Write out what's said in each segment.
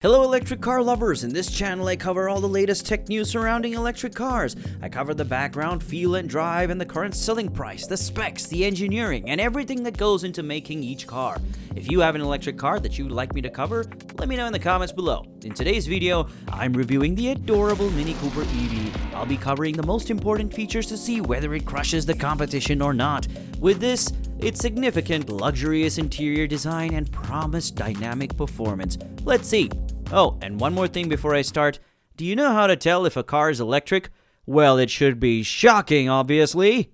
Hello electric car lovers, in this channel I cover all the latest tech news surrounding electric cars. I cover the background, feel and drive and the current selling price, the specs, the engineering and everything that goes into making each car. If you have an electric car that you'd like me to cover, let me know in the comments below. In today's video, I'm reviewing the adorable Mini Cooper EV. I'll be covering the most important features to see whether it crushes the competition or not. With this, its significant luxurious interior design and promised dynamic performance. Let's see. Oh, and one more thing before I start. Do you know how to tell if a car is electric? Well, it should be shocking, obviously.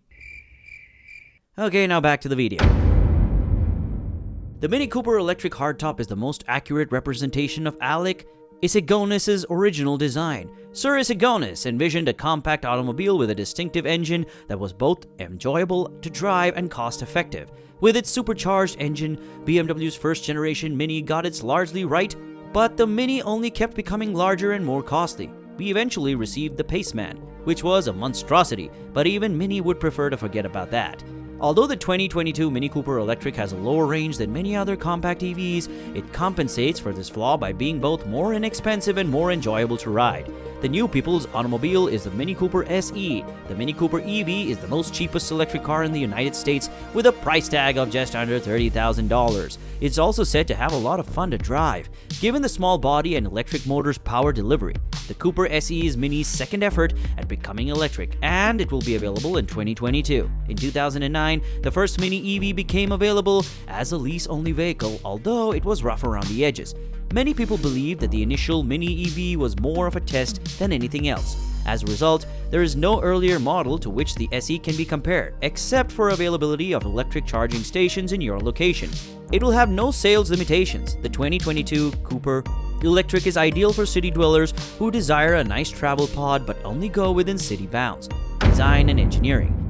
Okay, now back to the video. The Mini Cooper electric hardtop is the most accurate representation of Alec Issigonis' original design. Sir Issigonis envisioned a compact automobile with a distinctive engine that was both enjoyable to drive and cost-effective. With its supercharged engine, BMW's first-generation Mini got it largely right, but the Mini only kept becoming larger and more costly. We eventually received the Paceman, which was a monstrosity, but even Mini would prefer to forget about that. Although the 2022 Mini Cooper Electric has a lower range than many other compact EVs, it compensates for this flaw by being both more inexpensive and more enjoyable to ride. The new people's automobile is the Mini Cooper SE. The Mini Cooper EV is the most cheapest electric car in the United States with a price tag of just under $30,000. It's also said to have a lot of fun to drive, given the small body and electric motor's power delivery. The Cooper SE is Mini's second effort at becoming electric, and it will be available in 2022. In 2009, the first Mini EV became available as a lease-only vehicle, although it was rough around the edges. Many people believe that the initial Mini EV was more of a test than anything else. As a result, there is no earlier model to which the SE can be compared, except for availability of electric charging stations in your location. It will have no sales limitations. The 2022 Cooper Electric is ideal for city dwellers who desire a nice travel pod but only go within city bounds. Design and engineering.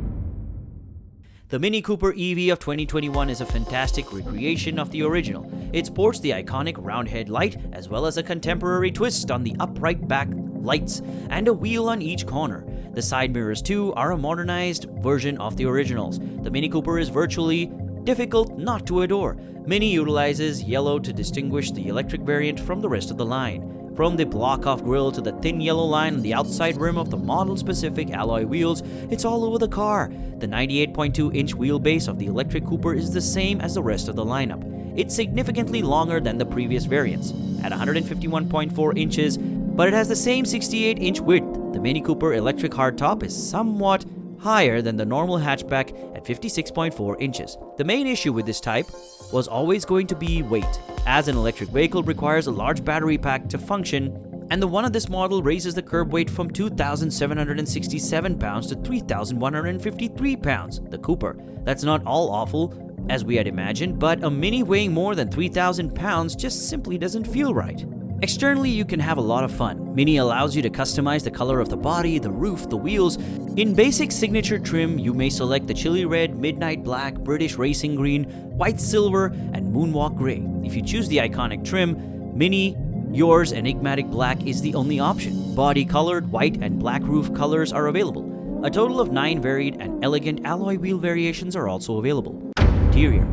The Mini Cooper EV of 2021 is a fantastic recreation of the original. It sports the iconic round headlight as well as a contemporary twist on the upright back lights and a wheel on each corner. The side mirrors too are a modernized version of the originals. The Mini Cooper is virtually difficult not to adore. Mini utilizes yellow to distinguish the electric variant from the rest of the line. From the block-off grille to the thin yellow line on the outside rim of the model-specific alloy wheels, it's all over the car. The 98.2-inch wheelbase of the electric Cooper is the same as the rest of the lineup. It's significantly longer than the previous variants, at 151.4 inches, but it has the same 68-inch width. The Mini Cooper electric hardtop is somewhat higher than the normal hatchback at 56.4 inches. The main issue with this type was always going to be weight, as an electric vehicle requires a large battery pack to function, and the one of this model raises the curb weight from 2,767 pounds to 3,153 pounds, the Cooper. That's not all awful, as we had imagined, but a Mini weighing more than 3,000 pounds just simply doesn't feel right. Externally, you can have a lot of fun. Mini allows you to customize the color of the body, the roof, the wheels. In basic signature trim, you may select the chili red, midnight black, British racing green, white silver, and moonwalk gray. If you choose the iconic trim, Mini, yours enigmatic black is the only option. Body colored, white and black roof colors are available. A total of 9 varied and elegant alloy wheel variations are also available. Interior.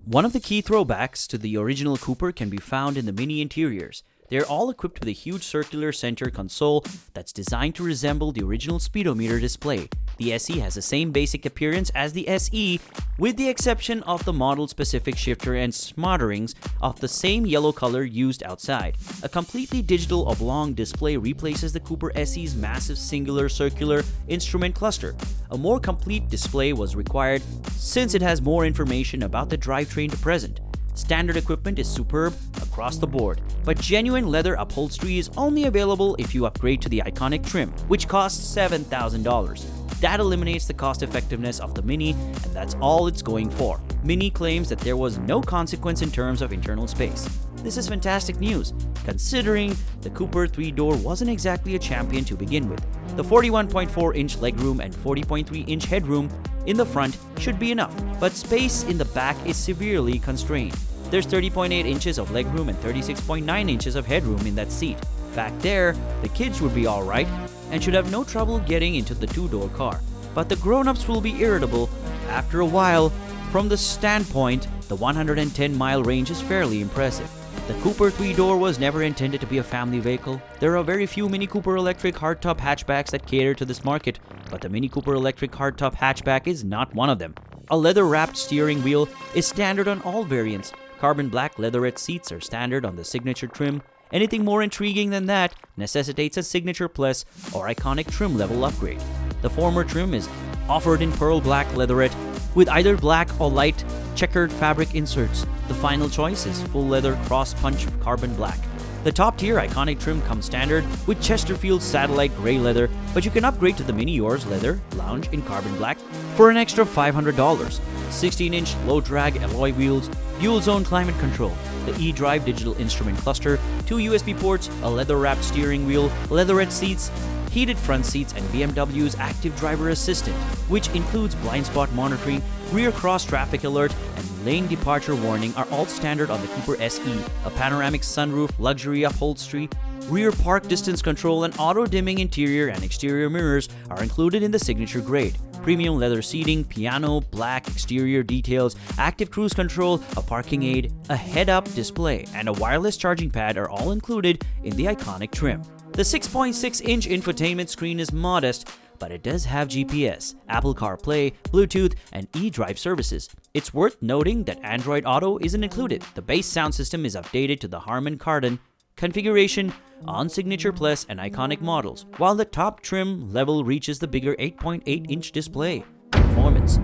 One of the key throwbacks to the original Cooper can be found in the Mini interiors. They're all equipped with a huge circular center console that's designed to resemble the original speedometer display. The SE has the same basic appearance as the SE, with the exception of the model-specific shifter and smatterings of the same yellow color used outside. A completely digital oblong display replaces the Cooper SE's massive singular circular instrument cluster. A more complete display was required since it has more information about the drivetrain to present. Standard equipment is superb across the board, but genuine leather upholstery is only available if you upgrade to the iconic trim, which costs $7,000. That eliminates the cost effectiveness of the Mini, and that's all it's going for. Mini claims that there was no consequence in terms of internal space. This is fantastic news, considering the Cooper 3-door wasn't exactly a champion to begin with. The 41.4-inch legroom and 40.3-inch headroom in the front should be enough, but space in the back is severely constrained. There's 30.8 inches of legroom and 36.9 inches of headroom in that seat. Back there, the kids would be alright and should have no trouble getting into the 2-door car, but the grown-ups will be irritable after a while. From the standpoint, the 110-mile range is fairly impressive. The Cooper 3-door was never intended to be a family vehicle. There are very few Mini Cooper electric hardtop hatchbacks that cater to this market, but the Mini Cooper electric hardtop hatchback is not one of them. A leather-wrapped steering wheel is standard on all variants. Carbon black leatherette seats are standard on the Signature trim. Anything more intriguing than that necessitates a Signature Plus or Iconic trim level upgrade. The former trim is offered in pearl black leatherette with either black or light checkered fabric inserts. The final choice is full leather cross-punch carbon black. The top-tier Iconic trim comes standard with Chesterfield satellite gray leather, but you can upgrade to the Mini Yours leather lounge in carbon black for an extra $500. 16-inch low-drag alloy wheels, dual-zone climate control, the eDrive digital instrument cluster, 2 USB ports, a leather-wrapped steering wheel, leatherette seats, heated front seats, and BMW's Active Driver Assistant, which includes blind spot monitoring, rear cross traffic alert, and lane departure warning are all standard on the Cooper SE. A panoramic sunroof, luxury upholstery, rear park distance control, and auto-dimming interior and exterior mirrors are included in the Signature grade. Premium leather seating, piano, black exterior details, active cruise control, a parking aid, a head-up display, and a wireless charging pad are all included in the Iconic trim. The 6.6-inch infotainment screen is modest, but it does have GPS, Apple CarPlay, Bluetooth, and eDrive services. It's worth noting that Android Auto isn't included. The base sound system is updated to the Harman Kardon configuration on Signature Plus and Iconic models, while the top trim level reaches the bigger 8.8-inch display. Performance.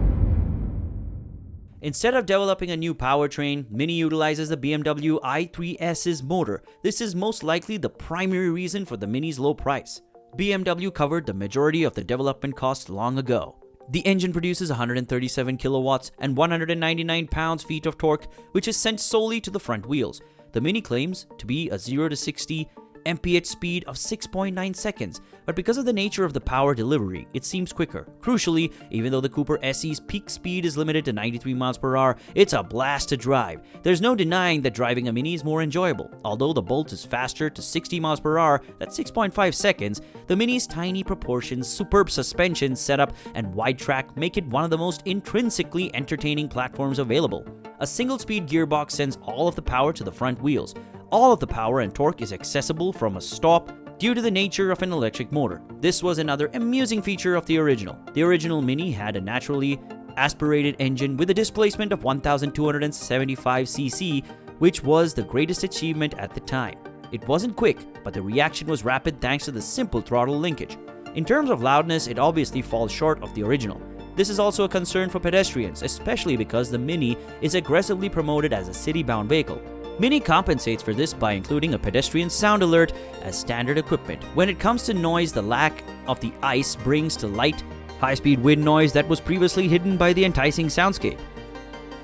Instead of developing a new powertrain, Mini utilizes the BMW i3S's motor. This is most likely the primary reason for the Mini's low price. BMW covered the majority of the development costs long ago. The engine produces 137 kilowatts and 199 pounds-feet of torque, which is sent solely to the front wheels. The Mini claims to be a 0 to 60 mph speed of 6.9 seconds, but because of the nature of the power delivery, it seems quicker. Crucially, even though the Cooper SE's peak speed is limited to 93 miles per hour, it's a blast to drive. There's no denying that driving a Mini is more enjoyable. Although the Bolt is faster to 60 miles per hour, that's 6.5 seconds, the Mini's tiny proportions, superb suspension setup, and wide track make it one of the most intrinsically entertaining platforms available. A single-speed gearbox sends all of the power to the front wheels. All of the power and torque is accessible from a stop due to the nature of an electric motor. This was another amusing feature of the original. The original Mini had a naturally aspirated engine with a displacement of 1,275 cc, which was the greatest achievement at the time. It wasn't quick, but the reaction was rapid thanks to the simple throttle linkage. In terms of loudness, it obviously falls short of the original. This is also a concern for pedestrians, especially because the Mini is aggressively promoted as a city-bound vehicle. Mini compensates for this by including a pedestrian sound alert as standard equipment. When it comes to noise, the lack of the ice brings to light high-speed wind noise that was previously hidden by the enticing soundscape.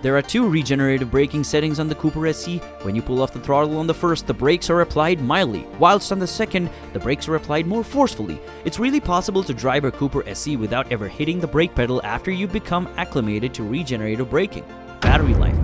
There are 2 regenerative braking settings on the Cooper SE. When you pull off the throttle on the first, the brakes are applied mildly, whilst on the second, the brakes are applied more forcefully. It's really possible to drive a Cooper SE without ever hitting the brake pedal after you become acclimated to regenerative braking. Battery life.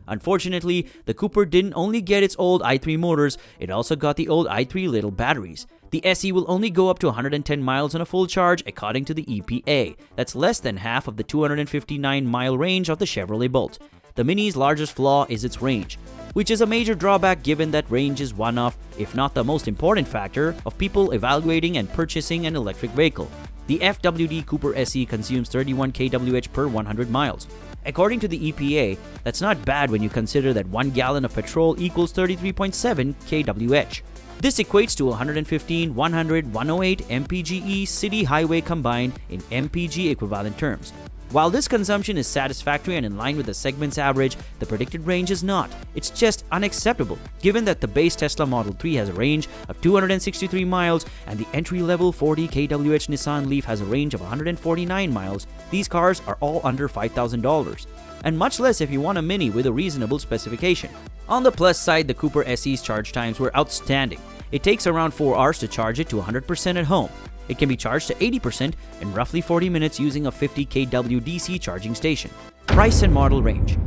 Unfortunately, the Cooper didn't only get its old i3 motors, it also got the old i3 little batteries. The SE will only go up to 110 miles on a full charge according to the EPA. That's less than half of the 259-mile range of the Chevrolet Bolt. The Mini's largest flaw is its range, which is a major drawback given that range is one of, if not the most important factor, of people evaluating and purchasing an electric vehicle. The FWD Cooper SE consumes 31 kWh per 100 miles. According to the EPA, that's not bad when you consider that 1 gallon of petrol equals 33.7 kWh. This equates to 115, 100, 108 mpge city highway combined in mpg equivalent terms. While this consumption is satisfactory and in line with the segment's average, the predicted range is not. It's just unacceptable, given that the base Tesla Model 3 has a range of 263 miles and the entry-level 40 kWh Nissan Leaf has a range of 149 miles. These cars are all under $5,000, and much less if you want a Mini with a reasonable specification. On the plus side, the Cooper SE's charge times were outstanding. It takes around 4 hours to charge it to 100% at home. It can be charged to 80% in roughly 40 minutes using a 50 kW DC charging station. Price and model range.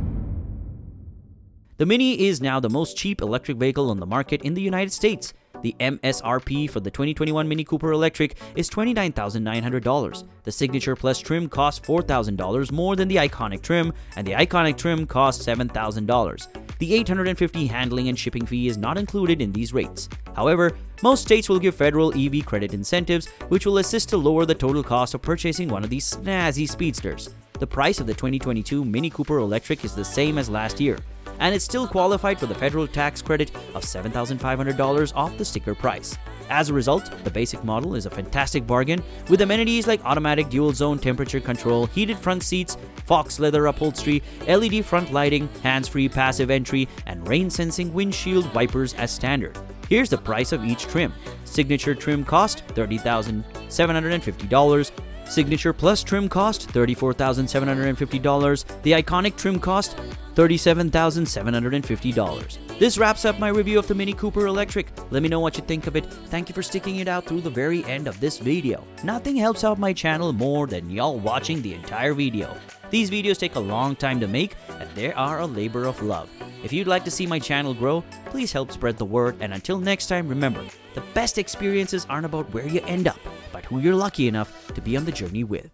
The Mini is now the most cheap electric vehicle on the market in the United States. The MSRP for the 2021 Mini Cooper Electric is $29,900. The Signature Plus trim costs $4,000 more than the Iconic trim, and the Iconic trim costs $7,000. The $850 handling and shipping fee is not included in these rates. However, most states will give federal EV credit incentives, which will assist to lower the total cost of purchasing one of these snazzy speedsters. The price of the 2022 Mini Cooper Electric is the same as last year, and it's still qualified for the federal tax credit of $7,500 off the sticker price. As a result, the basic model is a fantastic bargain with amenities like automatic dual-zone temperature control, heated front seats, Fox leather upholstery, LED front lighting, hands-free passive entry, and rain-sensing windshield wipers as standard. Here's the price of each trim. Signature trim cost $30,750. Signature Plus trim cost $34,750. The Iconic trim cost $37,750. This wraps up my review of the Mini Cooper Electric. Let me know what you think of it. Thank you for sticking it out through the very end of this video. Nothing helps out my channel more than y'all watching the entire video. These videos take a long time to make, and they are a labor of love. If you'd like to see my channel grow, please help spread the word, and until next time, remember, the best experiences aren't about where you end up, but who you're lucky enough to be on the journey with.